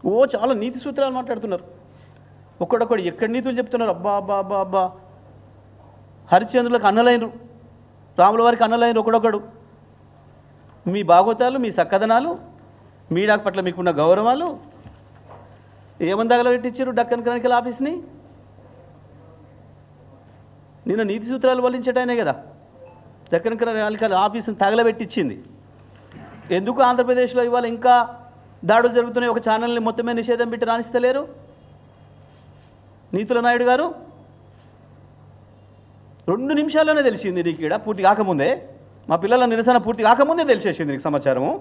ఓ చాలా నీతి సూత్రాలు మాట్లాడుతున్నారు. ఒక్కడొక్కడు ఎక్కడి నీతులు చెప్తున్నారు. అబ్బా అబ్బా అబ్బా అబ్బా, హరిశ్చంద్రులకు అన్నలైనరు, రాముల వారికి అన్నలైనరు ఒకడొక్కడు. మీ భాగవతాలు, మీ సక్కదనాలు, మీడియా పట్ల మీకున్న గౌరవాలు ఏమని తగలబెట్టించారు డక్కన్ క్రానికల్ ఆఫీస్ని? నిన్న నీతి సూత్రాలు వల్లించటానే కదా డక్కన్ క్రానికల్ ఆఫీస్ని తగలబెట్టించింది. ఎందుకు ఆంధ్రప్రదేశ్లో ఇవాళ ఇంకా దాడులు జరుగుతున్నాయి? ఒక ఛానల్ని మొత్తమే నిషేధం పెట్టి రాణిస్తలేరు నీతుల నాయుడు గారు. 2 నిమిషాల్లోనే తెలిసింది నీకు. ఇక్కడ పూర్తి కాకముందే, మా పిల్లల నిరసన పూర్తి కాకముందే తెలిసేసింది నీకు సమాచారము.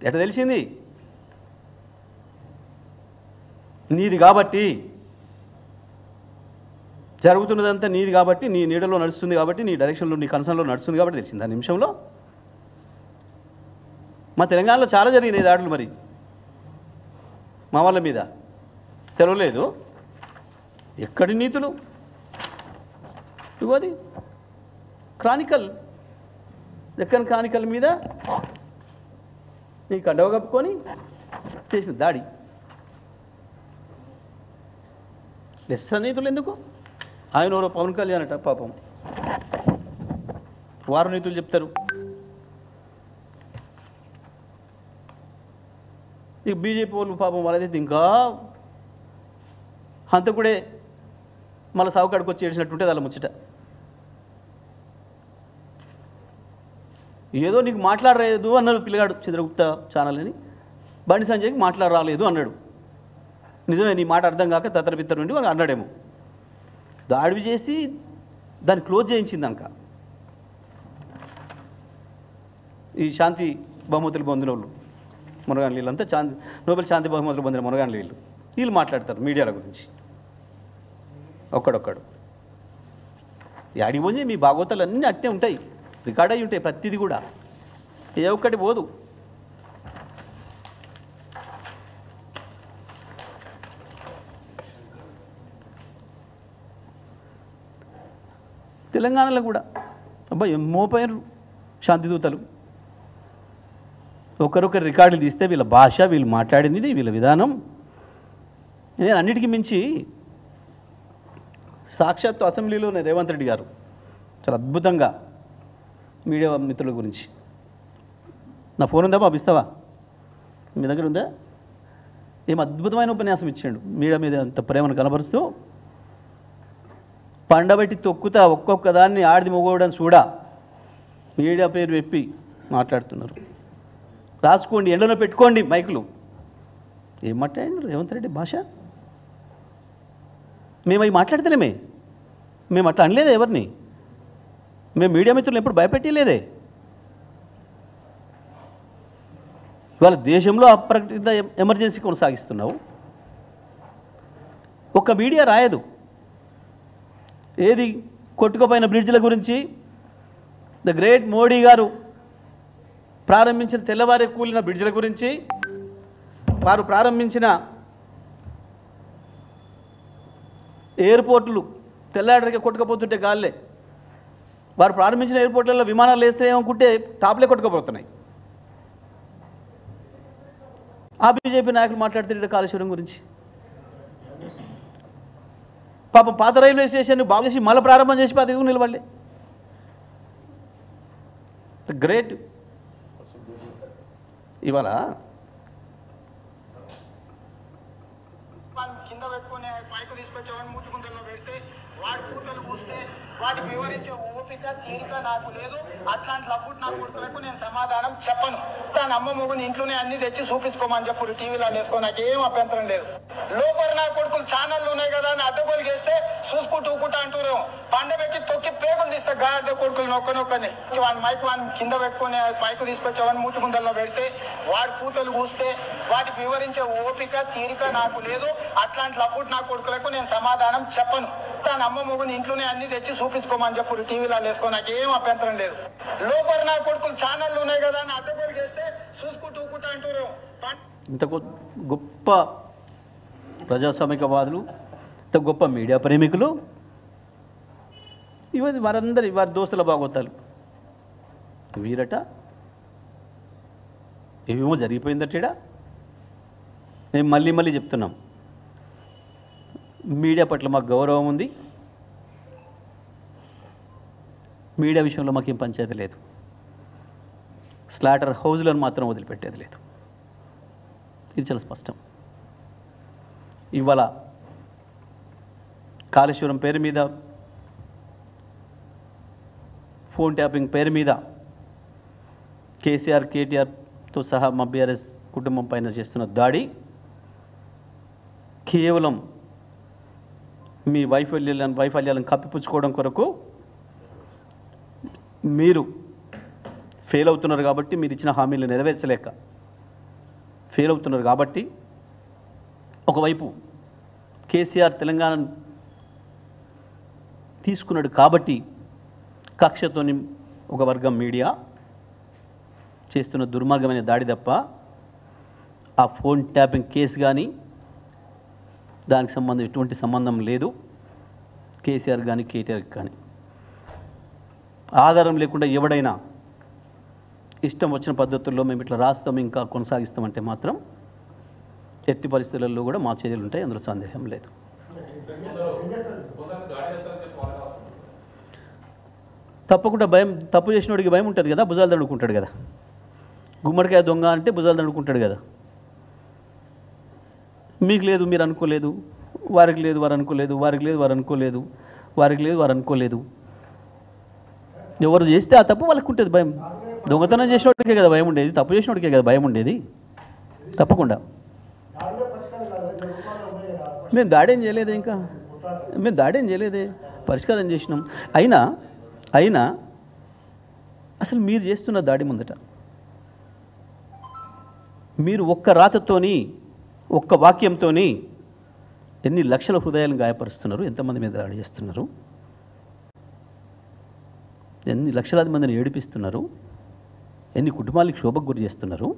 ఎట తెలిసింది? నీది కాబట్టి, జరుగుతున్నదంతా నీది కాబట్టి, నీ నీడలో నడుస్తుంది కాబట్టి, నీ డైరెక్షన్లో, నీ కన్సర్న్లో నడుస్తుంది కాబట్టి తెలిసింది ఆ నిమిషంలో. మా తెలంగాణలో చాలా జరిగినాయి దాడులు, మరి మా వాళ్ళ మీద తెలవలేదు. ఎక్కడి నీతులు? ఇగోది క్రానికల్, డెక్కన్ క్రానికల్ మీద నీ కండవ కప్పుకొని చేసిన దాడి. లెస్ నీతులు ఎందుకు? ఆయన ఎవరో పవన్ కళ్యాణ్ అట పాపం, వారు నీతులు చెప్తారు. ఇక బీజేపీ వాళ్ళు పాపం వాళ్ళదైతే ఇంకా హంతకుడే మళ్ళీ సావుకాడికి వచ్చి ఏడ్చినట్టుంటే వాళ్ళ ముచ్చట. ఏదో నీకు మాట్లాడలేదు అన్నాడు పిల్లగాడు చంద్రగుప్త ఛానల్ అని, బండి సంజయ్కి మాట్లాడరాలేదు అన్నాడు. నిజమే, నీ మాట అర్థం కాక తత్తరపిత్తరు నుండి వాళ్ళు అన్నాడేమో. దాడి చేసి దాన్ని క్లోజ్ చేయించిందాక ఈ శాంతి బహుమతులు పొందిన వాళ్ళు మునగాని వీళ్ళంతా నోబెల్ శాంతి బహుమతులు పొందిన మునగాని వీళ్ళు మాట్లాడతారు మీడియాల గురించి. ఒక్కడొక్కడు యాడికి పోయి మీ భాగవతాలు అన్నీ అట్టే ఉంటాయి, రికార్డ్ అయి ఉంటాయి ప్రతిదీ కూడా, ఏ ఒక్కటి పోదు. తెలంగాణలో కూడా అబ్బా మోపోయారు శాంతిదూతలు. ఒకరొకరు రికార్డులు తీస్తే వీళ్ళ భాష, వీళ్ళు మాట్లాడింది, వీళ్ళ విధానం. నేను అన్నిటికీ మించి సాక్షాత్తు అసెంబ్లీలోనే రేవంత్ రెడ్డి గారు చాలా అద్భుతంగా మీడియా మిత్రుల గురించి, నా ఫోన్ ఉందా పంపిస్తావా, మీ దగ్గర ఉందా, ఏం అద్భుతమైన ఉపన్యాసం ఇచ్చాడు మీడియా మీద అంత ప్రేమను కనబరుస్తూ. పండబెట్టి తొక్కుతా ఒక్కొక్క దాన్ని ఆడిది మొగోడని చూడా మీడియా పేరు చెప్పి మాట్లాడుతున్నారు. రాసుకోండి, ఎండలో పెట్టుకోండి మైకులు. ఏం మాట్లాడండి రేవంత్ రెడ్డి భాష? మేము అవి మాట్లాడితేనేమే, మేము అట్లా అనలేదే ఎవరిని, మేము మీడియా మిత్రులు ఎప్పుడు భయపెట్టలేదే. ఇవాళ దేశంలో అప్రకటిత ఎమర్జెన్సీ కొనసాగిస్తున్నావు, ఒక్క మీడియా రాయదు. ఏది కొట్టుకుపోయిన బ్రిడ్జ్ల గురించి ద గ్రేట్ మోడీ గారు ప్రారంభించిన తెల్లవారే కూలిన బ్రిడ్జ్ల గురించి, వారు ప్రారంభించిన ఎయిర్పోర్టులు తెల్లాడరికే కొట్టుకపోతుంటే గాల్లే, వారు ప్రారంభించిన ఎయిర్పోర్ట్లలో విమానాలు వేస్తే ఏమనుకుంటే టాప్లే కొట్టుకుపోతున్నాయి. ఆ బీజేపీ నాయకులు మాట్లాడుతుంటే కాళేశ్వరం గురించి, పాపం పాత రైల్వే స్టేషన్ బాగు చేసి మళ్ళీ ప్రారంభం చేసి అది నిలబడలే. గ్రేట్. ఇవాళ కింద పెట్టుకునే పైకి తీసుకొచ్చేవాడిని మూతి గుంతల్లో పెడితే వాడి కూతలు పూస్తే వాటికి వివరించే ఓపిక తీరిక నాకు లేదు. అట్లాంటి నా కొడుకులకు నేను సమాధానం చెప్పను. తన అమ్మ మొగుని ఇంట్లోనే అన్ని తెచ్చి చూపించుకోమని చెప్పు, టీవీలో వేసుకో, నాకు ఏం అభ్యంతరం లేదు. లోపల నా కొడుకులు ఛానళ్ళు ఉన్నాయి కదా అని అడ్డగోలు చేస్తే చూసుకుంటూ ఊకుంటా అంటూరేమో, పండబెట్టి తొక్కి పేగులు తీస్తే గాడ్డ కొడుకులు నొక్కనొక్కని వాడిని మైక్ వాడిని కింద పెట్టుకుని పైకి తీసుకొచ్చేవాడిని మూతి గుంతల్లో పెడితే వాడి కూతలు పూస్తే వాటికి వివరించే ఓపిక తీరిక నాకు లేదు. అట్లాంటి నా కొడుకులకు నేను సమాధానం చెప్పను. తన అమ్మ మొగుని ఇంట్లోనే అన్ని తెచ్చి చూపించుకోమని చెప్పు, టీవీలో వేసుకో, నాకు ఏం అభ్యంతరం లేదు. లోపల నా కొడుకులు ఛానళ్ళు ఉన్నాయి కదా అని అడ్డగోలు చేస్తే చూసుకుంటూ ఊకుంటా అంటూరేమో. ఇంత గొప్ప ప్రజాస్వామికవాదులు, ఇంత గొప్ప మీడియా ప్రేమికులు, ఇవన్నీ వారి దోస్తుల భాగవతాలు. వీరట ఏమేమో జరిగిపోయిందట, మేము మళ్ళీ మళ్ళీ చెప్తున్నాం, మీడియా పట్ల మాకు గౌరవం ఉంది, మీడియా విషయంలో మాకేం పంచాయతీ లేదు, స్లాటర్ హౌజ్లను మాత్రం వదిలిపెట్టేది లేదు. ఇది చాలా స్పష్టం. ఇవాళ కాళేశ్వరం పేరు మీద, ఫోన్ ట్యాపింగ్ పేరు మీద కేసీఆర్ కేటీఆర్తో సహా మా బీఆర్ఎస్ కుటుంబం పైన చేస్తున్న దాడి కేవలం మీ వైఫల్యాలను కప్పిపుచ్చుకోవడం కొరకు మీరు ఫెయిల్ అవుతున్నారు కాబట్టి, మీరు ఇచ్చిన హామీలు నెరవేర్చలేక ఫెయిల్ అవుతున్నారు కాబట్టి, ఒకవైపు కేసీఆర్ తెలంగాణ తీసుకున్నాడు కాబట్టి కక్షతోని ఒక వర్గం మీడియా చేస్తున్న దుర్మార్గమైన దాడి తప్ప ఆ ఫోన్ ట్యాపింగ్ కేసు కానీ దానికి ఎటువంటి సంబంధం లేదు కేసీఆర్ కానీ కేటీఆర్కి కానీ. ఆధారం లేకుండా ఎవడైనా ఇష్టం వచ్చిన పద్ధతుల్లో మేము ఇట్లా రాస్తాం ఇంకా కొనసాగిస్తామంటే మాత్రం ఎట్టి పరిస్థితులలో కూడా మా చర్యలు ఉంటాయి, అందులో సందేహం లేదు. తప్పకుండా భయం, తప్పు చేసినోడికి భయం ఉంటుంది కదా, భుజాలు దండుకుంటాడు కదా. గుమ్మడికాయ దొంగ అంటే భుజాలు దండుకుంటాడు కదా. మీకు లేదు మీరు అనుకోలేదు, వారికి లేదు వారు అనుకోలేదు, వారికి లేదు వారు అనుకోలేదు, వారికి లేదు వారు అనుకోలేదు. ఎవరు చేస్తే ఆ తప్పు వాళ్ళకు ఉంటుంది భయం. దొంగతనం చేసినోడికే కదా భయం ఉండేది, తప్పు చేసినోడికే కదా భయం ఉండేది. తప్పకుండా మేము దాడేం చేయలేదే, ఇంకా మేము దాడేం చేయలేదే, పరిష్కారం చేసినాం. అయినా అసలు మీరు చేస్తున్న దాడి ముందట మీరు ఒక్క రాతతోని, ఒక్క వాక్యంతోని ఎన్ని లక్షల హృదయాలను గాయపరుస్తున్నారు, ఎంతమంది మీద దాడి చేస్తున్నారు, ఎన్ని లక్షలాది మందిని ఏడిపిస్తున్నారు, ఎన్ని కుటుంబాలకు శోభకు గురి చేస్తున్నారు.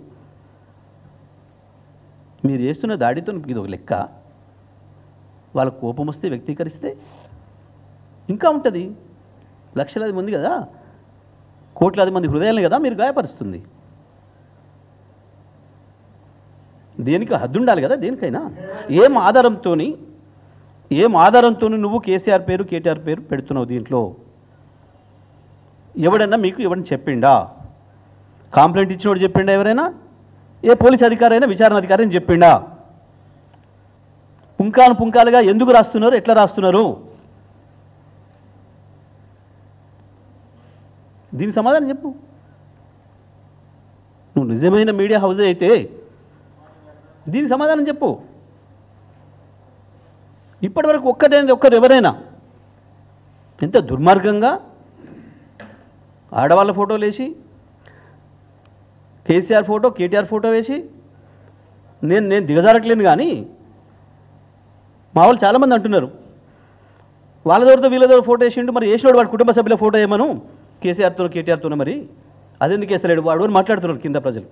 మీరు చేస్తున్న దాడితో ఇది ఒక లెక్క. వాళ్ళ కోపం వస్తే వ్యక్తీకరిస్తే ఇంకా ఉంటుంది. లక్షలాది మంది కదా, కోట్లాది మంది హృదయాలను కదా మీరు గాయపరుస్తుంది. దేనికి హద్దు ఉండాలి కదా దేనికైనా. ఏం ఆధారంతో నువ్వు కేసీఆర్ పేరు కేటీఆర్ పేరు పెడుతున్నావు దీంట్లో? ఎవడన్నా మీకు ఎవరిని చెప్పిండా? కంప్లైంట్ ఇచ్చినోడు చెప్పిండా? ఎవరైనా ఏ పోలీస్ అధికారి అయినా విచారణ అధికారి అని చెప్పిండా? పుంకాలుగా ఎందుకు రాస్తున్నారు, ఎట్లా రాస్తున్నారు? దీనికి సమాధానం చెప్పు. నువ్వు నిజమైన మీడియా హౌజే అయితే దీనికి సమాధానం చెప్పు. ఇప్పటివరకు ఒక్కరు ఎవరైనా ఎంత దుర్మార్గంగా ఆడవాళ్ళ ఫోటోలు వేసి, కేసీఆర్ ఫోటో కేటీఆర్ ఫోటో వేసి, నేను దిగజారట్లేను కానీ మా వాళ్ళు చాలామంది అంటున్నారు వాళ్ళ దొరితో వీళ్ళ దగ్గర ఫోటో వేసిండు, మరి వేసినోడు వాడు కుటుంబ సభ్యుల ఫోటో ఏమను కేసీఆర్తో కేటీఆర్తో, మరి అదెందుకు వేస్తలేడు వాడు అని మాట్లాడుతున్నారు కింద ప్రజలు.